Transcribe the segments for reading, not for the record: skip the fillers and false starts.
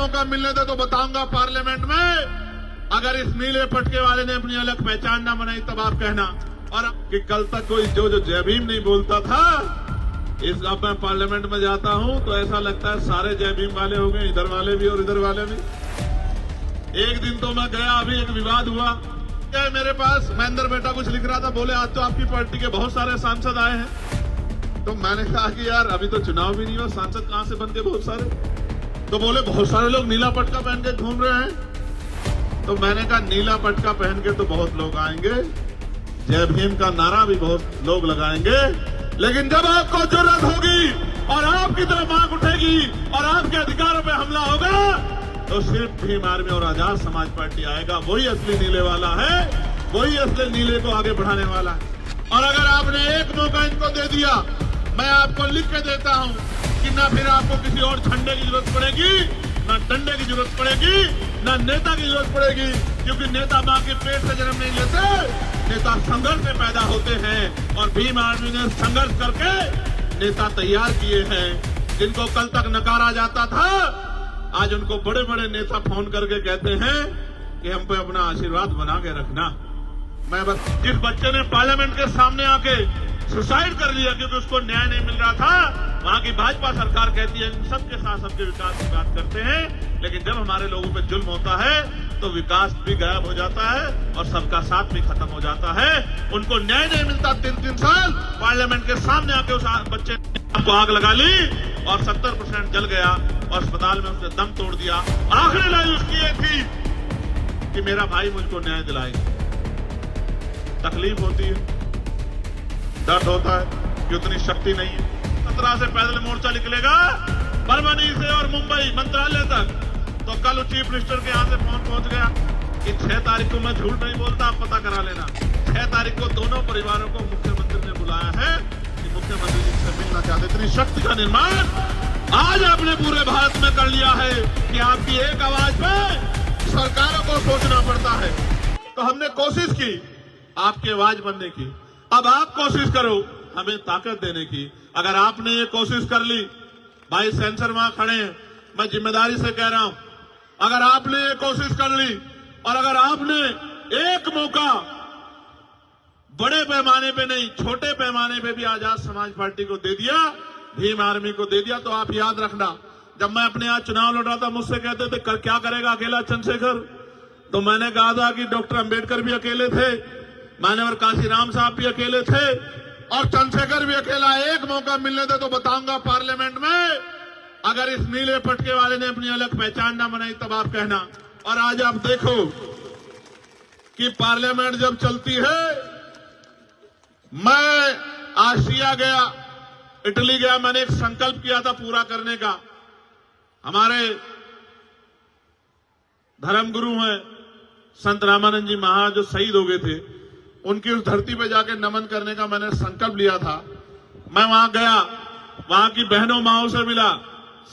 मौका मिलने दे तो बताऊंगा पार्लियामेंट में, अगर इस नीले पटके वाले ने अपनी अलग पहचान ना बनाई तब आप कहना। और कि कल तक कोई जो जय भीम नहीं बोलता था, इस अब मैं पार्लियामेंट में जाता हूं तो ऐसा लगता है सारे जय भीम वाले हो गए, इधर वाले भी और इधर वाले भी। एक दिन तो मैं गया, अभी एक विवाद हुआ क्या मेरे पास, महेंद्र बेटा कुछ लिख रहा था, बोले आज तो आपकी पार्टी के बहुत सारे सांसद आए हैं। तो मैंने कहा कि यार अभी तो चुनाव भी नहीं हुआ, सांसद कहां से बन के बहुत सारे। तो बोले बहुत सारे लोग नीला पटका पहन के घूम रहे हैं। तो मैंने कहा नीला पटका पहन के तो बहुत लोग आएंगे, जय भीम का नारा भी बहुत लोग लगाएंगे, लेकिन जब आपको जरूरत होगी और आपकी तरफ आंख उठेगी और आपके अधिकारों पे हमला होगा तो सिर्फ भीम आर्मी और आजाद समाज पार्टी आएगा। वही असली नीले वाला है, वही असली नीले को आगे बढ़ाने वाला है। और अगर आपने एक मौका इनको दे दिया, मैं आपको लिख के देता हूं कि ना फिर आपको किसी और झंडे की जरूरत पड़ेगी, ना डंडे की जरूरत पड़ेगी, ना नेता की जरूरत पड़ेगी, क्योंकि नेता मां के पेट से जन्म नहीं लेते, नेता संघर्ष से पैदा होते हैं। और भीम आर्मी ने संघर्ष करके नेता तैयार किए हैं, जिनको कल तक नकारा जाता था, आज उनको बड़े बड़े नेता फोन करके कहते हैं कि हम पे अपना आशीर्वाद बना के रखना। मैं बस, जिस बच्चे ने पार्लियामेंट के सामने आके सुसाइड कर लिया क्योंकि उसको न्याय नहीं मिल रहा था, वहां की भाजपा सरकार कहती है सबके साथ सबके विकास की बात करते हैं, लेकिन जब हमारे लोगों पे जुल्म होता है तो विकास भी गायब हो जाता है और सबका साथ भी खत्म हो जाता है। उनको न्याय नहीं मिलता, 3-3 साल पार्लियामेंट के सामने आके उस बच्चे को आग लगा ली और 70% जल गया और अस्पताल में उसने दम तोड़ दिया। आखिरी लाइन उसकी ये थी कि मेरा भाई मुझको न्याय दिलाएगा। तकलीफ होती है, दर्द होता है कि उतनी शक्ति नहीं है। 17 से पैदल मोर्चा निकलेगा बरमनी से और मुंबई मंत्रालय तक। तो कल चीफ मिनिस्टर के यहां से फोन पहुंच गया कि 6 तारीख को मैं झूठ नहीं बोलता, आप पता करा लेना। 6 तारीख को दोनों परिवारों को मुख्यमंत्री ने बुलाया है कि मुख्यमंत्री जी से मिलना चाहते। इतनी शक्ति का निर्माण आज आपने पूरे भारत में कर लिया है कि आपकी एक आवाज पे सरकारों को सोचना पड़ता है। तो हमने कोशिश की आपकी आवाज बनने की, अब आप कोशिश करो हमें ताकत देने की। अगर आपने ये कोशिश कर ली, भाई सेंसर वहां खड़े हैं, मैं जिम्मेदारी से कह रहा हूं, अगर आपने ये कोशिश कर ली और अगर आपने एक मौका बड़े पैमाने पे नहीं छोटे पैमाने पे भी आजाद समाज पार्टी को दे दिया, भीम आर्मी को दे दिया, तो आप याद रखना, जब मैं अपने यहाँ चुनाव लड़ रहा था मुझसे कहते थे क्या करेगा अकेला चंद्रशेखर, तो मैंने कहा था कि डॉक्टर अंबेडकर भी अकेले थे, मानवर काशीराम साहब भी अकेले थे और चंद्रशेखर भी अकेला। एक मौका मिलने दे तो बताऊंगा पार्लियामेंट में, अगर इस नीले पटके वाले ने अपनी अलग पहचान ना बनाई तब आप कहना। और आज आप देखो कि पार्लियामेंट जब चलती है, मैं आसिया गया, इटली गया, मैंने एक संकल्प किया था पूरा करने का। हमारे धर्मगुरु हैं संत रामानंद जी महाराज जो शहीद हो गए थे, उनकी उस धरती पे जाके नमन करने का मैंने संकल्प लिया था। मैं वहां गया, वहां की बहनों माओं से मिला,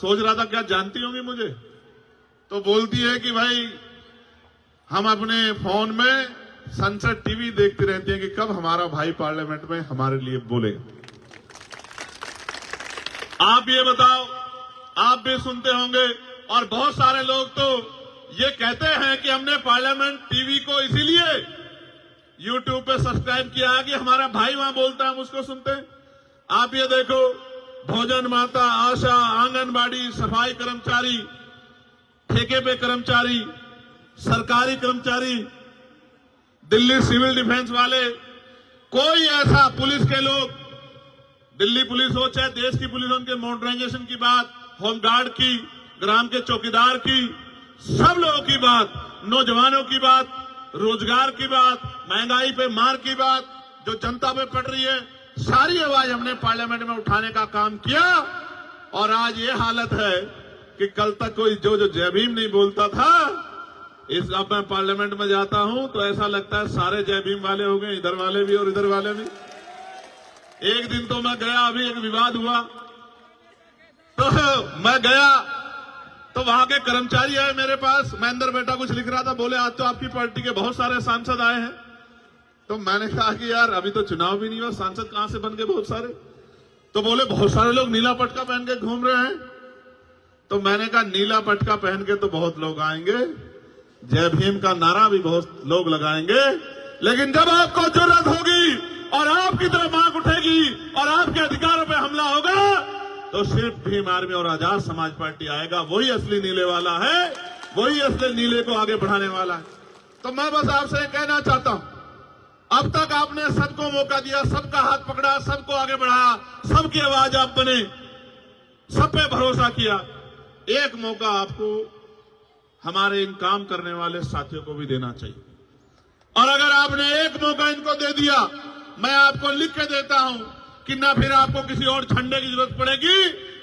सोच रहा था क्या जानती होंगी मुझे, तो बोलती है कि भाई हम अपने फोन में सनसेट टीवी देखते रहते हैं कि कब हमारा भाई पार्लियामेंट में हमारे लिए बोलेगा। आप ये बताओ, आप भी सुनते होंगे और बहुत सारे लोग तो ये कहते हैं कि हमने पार्लियामेंट टीवी को इसीलिए यूट्यूब पे सब्सक्राइब किया है कि हमारा भाई वहां बोलता है हम उसको सुनते हैं। आप ये देखो, भोजन माता, आशा, आंगनबाड़ी, सफाई कर्मचारी, ठेके पे कर्मचारी, सरकारी कर्मचारी, दिल्ली सिविल डिफेंस वाले, कोई ऐसा पुलिस के लोग, दिल्ली पुलिस हो चाहे देश की पुलिस, उनके मॉडर्नाइजेशन की बात, होमगार्ड की, ग्राम के चौकीदार की, सब लोगों की बात, नौजवानों की बात, रोजगार की बात, महंगाई पे मार की बात जो जनता पे पड़ रही है, सारी आवाज हमने पार्लियामेंट में उठाने का काम किया। और आज ये हालत है कि कल तक कोई जो जय भीम नहीं बोलता था, इस अब मैं पार्लियामेंट में जाता हूं तो ऐसा लगता है सारे जय भीम वाले हो गए, इधर वाले भी और इधर वाले भी। एक दिन तो मैं गया, अभी एक विवाद हुआ, तो मैं गया तो वहां के कर्मचारी आए मेरे पास, महेंद्र बेटा कुछ लिख रहा था, बोले आज तो आपकी पार्टी के बहुत सारे सांसद आए हैं। तो मैंने कहा कि यार अभी तो चुनाव भी नहीं हुआ, सांसद कहां से बन गए बहुत सारे। तो बोले बहुत सारे लोग नीला पटका पहन के घूम रहे हैं। तो मैंने कहा नीला पटका पहन के तो बहुत लोग आएंगे, जय भीम का नारा भी बहुत लोग लगाएंगे, लेकिन जब आपको जरूरत होगी और आपकी तरफ आंख उठेगी और आपके अधिकारों पे हमला होगा तो सिर्फ भीम आर्मी और आजाद समाज पार्टी आएगा। वही असली नीले वाला है, वही असली नीले को आगे बढ़ाने वाला है। तो मैं बस आपसे कहना चाहता हूं, अब तक आपने सबको मौका दिया, सबका हाथ पकड़ा, सबको आगे बढ़ाया, सबकी आवाज आप बने, सब पे भरोसा किया। एक मौका आपको हमारे इन काम करने वाले साथियों को भी देना चाहिए। और अगर आपने एक मौका इनको दे दिया, मैं आपको लिख के देता हूं कि ना फिर आपको किसी और झंडे की जरूरत पड़ेगी,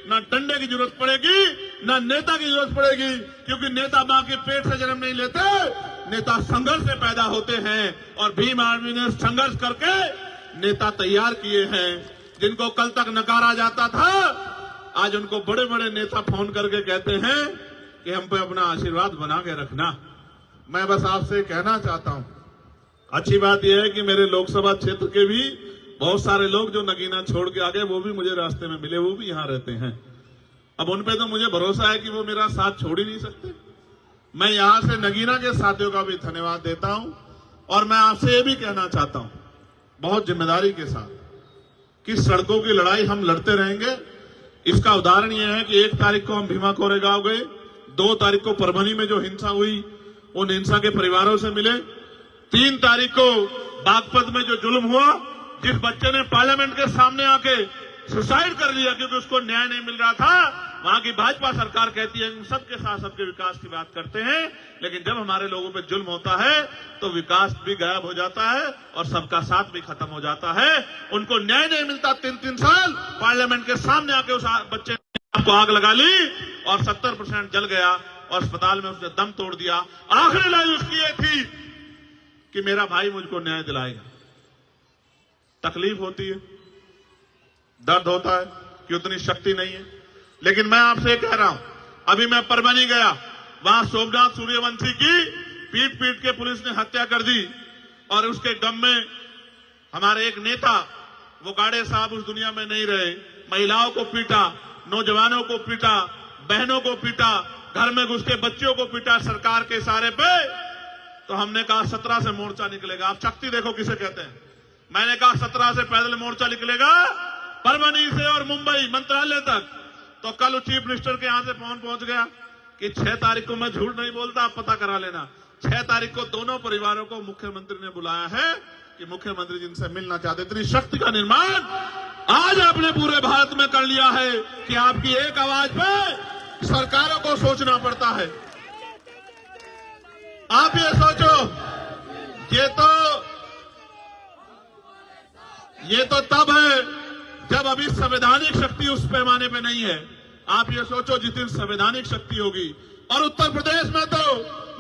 ना डंडे की जरूरत पड़ेगी, ना नेता की जरूरत पड़ेगी, क्योंकि नेता मां के पेट से जन्म नहीं लेते, नेता संघर्ष से पैदा होते हैं। और भीम आर्मी ने संघर्ष करके नेता तैयार किए हैं, जिनको कल तक नकारा जाता था, आज उनको बड़े बड़े नेता फोन करके कहते हैं कि हम पे अपना आशीर्वाद बना के रखना। मैं बस आपसे कहना चाहता हूं, अच्छी बात यह है कि मेरे लोकसभा क्षेत्र के भी बहुत सारे लोग जो नगीना छोड़ के आ गए, वो भी मुझे रास्ते में मिले, वो भी यहां रहते हैं। अब उन पे तो मुझे भरोसा है कि वो मेरा साथ छोड़ ही नहीं सकते। मैं यहां से नगीना के साथियों का भी धन्यवाद देता हूं और मैं आपसे ये भी कहना चाहता हूं बहुत जिम्मेदारी के साथ कि सड़कों की लड़ाई हम लड़ते रहेंगे। इसका उदाहरण यह है कि 1 तारीख को हम भीमा कोरेगांव गए, 2 तारीख को परभनी में जो हिंसा हुई उन हिंसा के परिवारों से मिले, 3 तारीख को बागपत में जो जुल्म हुआ, जिस बच्चे ने पार्लियामेंट के सामने आके सुसाइड कर लिया क्योंकि उसको न्याय नहीं मिल रहा था, वहां की भाजपा सरकार कहती है सबके साथ सबके विकास की बात करते हैं, लेकिन जब हमारे लोगों पे जुल्म होता है तो विकास भी गायब हो जाता है और सबका साथ भी खत्म हो जाता है। उनको न्याय नहीं मिलता। 3-3 साल पार्लियामेंट के सामने आके उस बच्चे ने आपको आग लगा ली और 70% जल गया और अस्पताल में उसने दम तोड़ दिया। आखिरी लाइन उसकी ये थी कि मेरा भाई मुझको न्याय दिलाएगा। तकलीफ होती है, दर्द होता है कि उतनी शक्ति नहीं है, लेकिन मैं आपसे कह रहा हूं, अभी मैं परभनी गया, वहां सोमनाथ सूर्यवंशी की पीट पीट के पुलिस ने हत्या कर दी और उसके गम में हमारे एक नेता, वो गाड़े साहब उस दुनिया में नहीं रहे, महिलाओं को पीटा, नौजवानों को पीटा, बहनों को पीटा, घर में घुस के बच्चों को पीटा सरकार के इशारे पे। तो हमने कहा 17 से मोर्चा निकलेगा। आप शक्ति देखो किसे कहते हैं। मैंने कहा 17 से पैदल मोर्चा निकलेगा परभनी से और मुंबई मंत्रालय तक। तो कल चीफ मिनिस्टर के यहां से फोन पहुंच गया कि 6 तारीख को, मैं झूठ नहीं बोलता, आप पता करा लेना, 6 तारीख को दोनों परिवारों को मुख्यमंत्री ने बुलाया है कि मुख्यमंत्री जिनसे मिलना चाहते। इतनी शक्ति का निर्माण आज आपने पूरे भारत में कर लिया है कि आपकी एक आवाज पे सरकारों को सोचना पड़ता है। आप ये सोचो, ये तो तब है जब अभी संवैधानिक शक्ति उस पैमाने पे नहीं है। आप ये सोचो जिस दिन संवैधानिक शक्ति होगी। और उत्तर प्रदेश में तो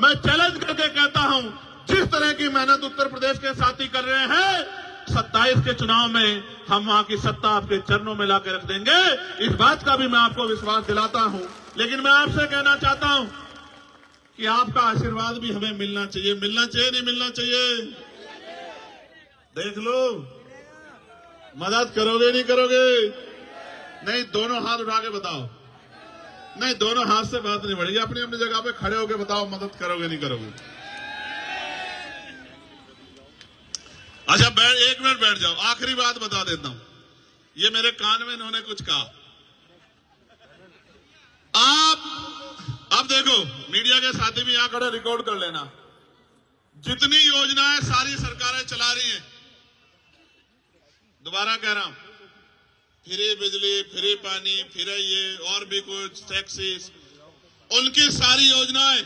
मैं चैलेंज करके कहता हूं, जिस तरह की मेहनत उत्तर प्रदेश के साथी कर रहे हैं, 27 के चुनाव में हम वहां की सत्ता आपके चरणों में लाकर रख देंगे। इस बात का भी मैं आपको विश्वास दिलाता हूं। लेकिन मैं आपसे कहना चाहता हूं कि आपका आशीर्वाद भी हमें मिलना चाहिए। मिलना चाहिए, नहीं मिलना चाहिए? देख लो, मदद करोगे नहीं करोगे? नहीं, दोनों हाथ उठा के बताओ। नहीं, दोनों हाथ से बात नहीं बढ़ेगी। अपनी अपनी जगह पे खड़े होके बताओ मदद करोगे नहीं करोगे? अच्छा, 1 मिनट बैठ जाओ। आखिरी बात बता देता हूं, ये मेरे कान में इन्होंने कुछ कहा। आप अब देखो, मीडिया के साथी भी यहां खड़े रिकॉर्ड कर लेना। जितनी योजनाएं सारी सरकारें चला रही हैं, दोबारा कह रहा हूं, फ्री बिजली, फ्री पानी, फ्री ये और भी कुछ टैक्सेस, उनकी सारी योजनाएं,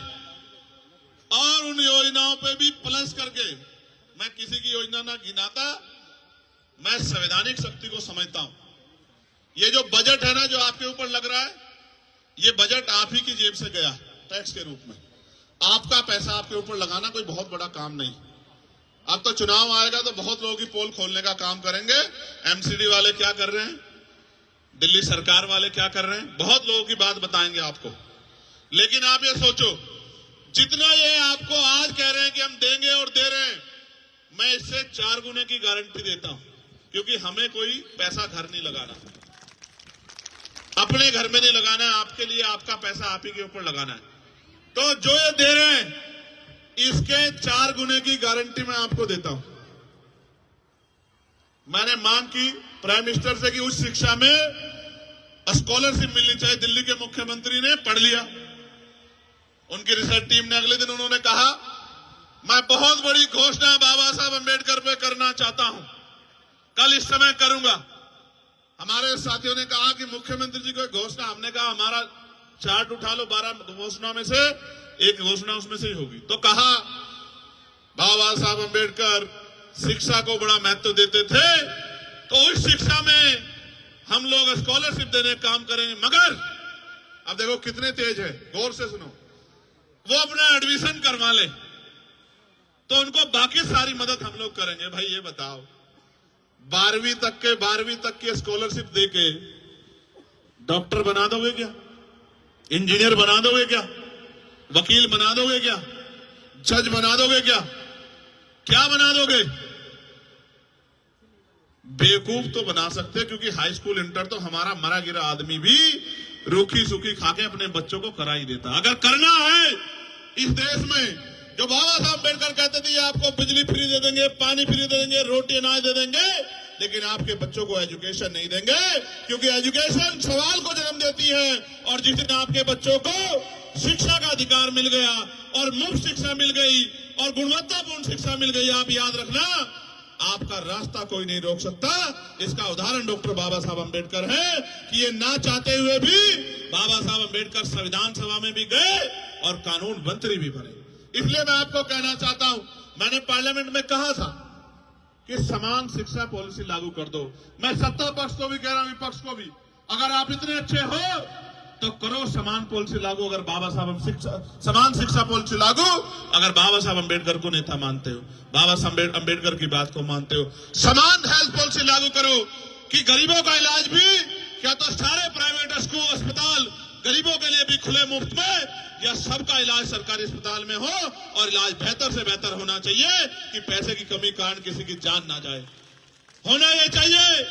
और उन योजनाओं पे भी प्लस करके, मैं किसी की योजना ना गिनाता, मैं संवैधानिक शक्ति को समझता हूं। ये जो बजट है ना, जो आपके ऊपर लग रहा है, ये बजट आप ही की जेब से गया टैक्स के रूप में। आपका पैसा आपके ऊपर लगाना कोई बहुत बड़ा काम नहीं। अब तो चुनाव आएगा तो बहुत लोगों की पोल खोलने का काम करेंगे। एमसीडी वाले क्या कर रहे हैं, दिल्ली सरकार वाले क्या कर रहे हैं, बहुत लोगों की बात बताएंगे आपको। लेकिन आप ये सोचो, जितना ये आपको आज कह रहे हैं कि हम देंगे और दे रहे हैं, मैं इससे 4 गुने की गारंटी देता हूं, क्योंकि हमें कोई पैसा घर नहीं लगाना। अपने घर में नहीं लगाना है, आपके लिए आपका पैसा आप ही के ऊपर लगाना है। तो जो ये दे रहे हैं इसके 4 गुने की गारंटी मैं आपको देता हूं। मैंने मांग की प्राइम मिनिस्टर से कि उच्च शिक्षा में स्कॉलरशिप मिलनी चाहिए। दिल्ली के मुख्यमंत्री ने पढ़ लिया, उनकी रिसर्च टीम ने अगले दिन उन्होंने कहा मैं बहुत बड़ी घोषणा बाबा साहब अम्बेडकर पे करना चाहता हूं, कल इस समय करूंगा। हमारे साथियों ने कहा कि मुख्यमंत्री जी को घोषणा, हमने कहा हमारा चार्ट उठा लो, 12 घोषणाओं में से एक घोषणा उसमें से ही होगी। तो कहा बाबा साहब अम्बेडकर शिक्षा को बड़ा महत्व देते थे, तो उस शिक्षा में हम लोग स्कॉलरशिप देने का काम करेंगे। मगर अब देखो कितने तेज है, गौर से सुनो, वो अपना एडमिशन करवा ले तो उनको बाकी सारी मदद हम लोग करेंगे। भाई ये बताओ 12वीं तक की स्कॉलरशिप देके डॉक्टर बना दोगे क्या? इंजीनियर बना दोगे क्या? वकील बना दोगे क्या? जज बना दोगे क्या? क्या बना दोगे? बेवकूफ तो बना सकते, क्योंकि हाई स्कूल इंटर तो हमारा मरा गिरा आदमी भी रूखी सूखी खाके अपने बच्चों को करा ही देता। अगर करना है इस देश में, जो बाबा साहब अम्बेडकर कहते थे आपको बिजली फ्री दे देंगे, पानी फ्री दे देंगे, रोटी अनाज दे देंगे, लेकिन आपके बच्चों को एजुकेशन नहीं देंगे, क्योंकि एजुकेशन सवाल को जन्म देती है। और जिस दिन आपके बच्चों को शिक्षा का अधिकार मिल गया और मुफ्त शिक्षा मिल गई और गुणवत्तापूर्ण शिक्षा मिल गई, आप याद रखना आपका रास्ता कोई नहीं रोक सकता। इसका उदाहरण डॉक्टर बाबा साहब अम्बेडकर है कि ये ना चाहते हुए भी बाबा साहब अम्बेडकर संविधान सभा में भी गए और कानून मंत्री भी बने। इसलिए मैं आपको कहना चाहता हूं, मैंने पार्लियामेंट में कहा था कि समान शिक्षा पॉलिसी लागू कर दो। मैं सत्ता पक्ष को भी कह रहा हूं, विपक्ष को भी, अगर आप इतने अच्छे हो तो करो समान पॉलिसी लागू। अगर बाबा साहब समान शिक्षा पॉलिसी लागू, अगर बाबा साहब अम्बेडकर को नेता मानते हो, बाबा साहब अम्बेडकर की बात को मानते हो, समान हेल्थ पॉलिसी लागू करो कि गरीबों का इलाज भी, क्या तो सारे प्राइवेट स्कूल अस्पताल गरीबों के लिए भी खुले मुफ्त में, या सबका इलाज सरकारी अस्पताल में हो और इलाज बेहतर से बेहतर होना चाहिए कि पैसे की कमी कारण किसी की जान ना जाए। होना यह चाहिए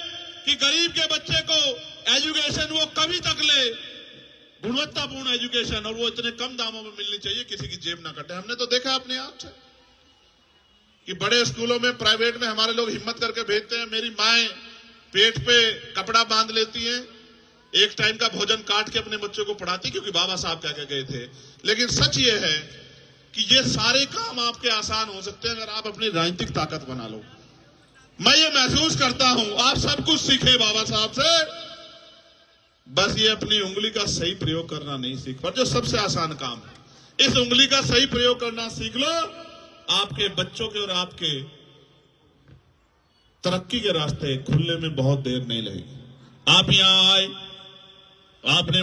कि गरीब के बच्चे को एजुकेशन वो कभी तक ले, गुणवत्तापूर्ण एजुकेशन, और वो इतने कम दामों में मिलनी चाहिए किसी की जेब ना कटे। हमने तो देखा अपने आप से कि बड़े स्कूलों में, प्राइवेट में हमारे लोग हिम्मत करके भेजते हैं। मेरी माएं पेट पे कपड़ा बांध लेती हैं, एक टाइम का भोजन काट के अपने बच्चों को पढ़ाती, क्योंकि बाबा साहब कह के गए थे। लेकिन सच ये है कि ये सारे काम आपके आसान हो सकते हैं अगर आप अपनी राजनीतिक ताकत बना लो। मैं ये महसूस करता हूं आप सब कुछ सीखे बाबा साहब से, बस ये अपनी उंगली का सही प्रयोग करना नहीं सीख पर, जो सबसे आसान काम है। इस उंगली का सही प्रयोग करना सीख लो, आपके बच्चों के और आपके तरक्की के रास्ते खुलने में बहुत देर नहीं लगेगी। आप यहां आए, आपने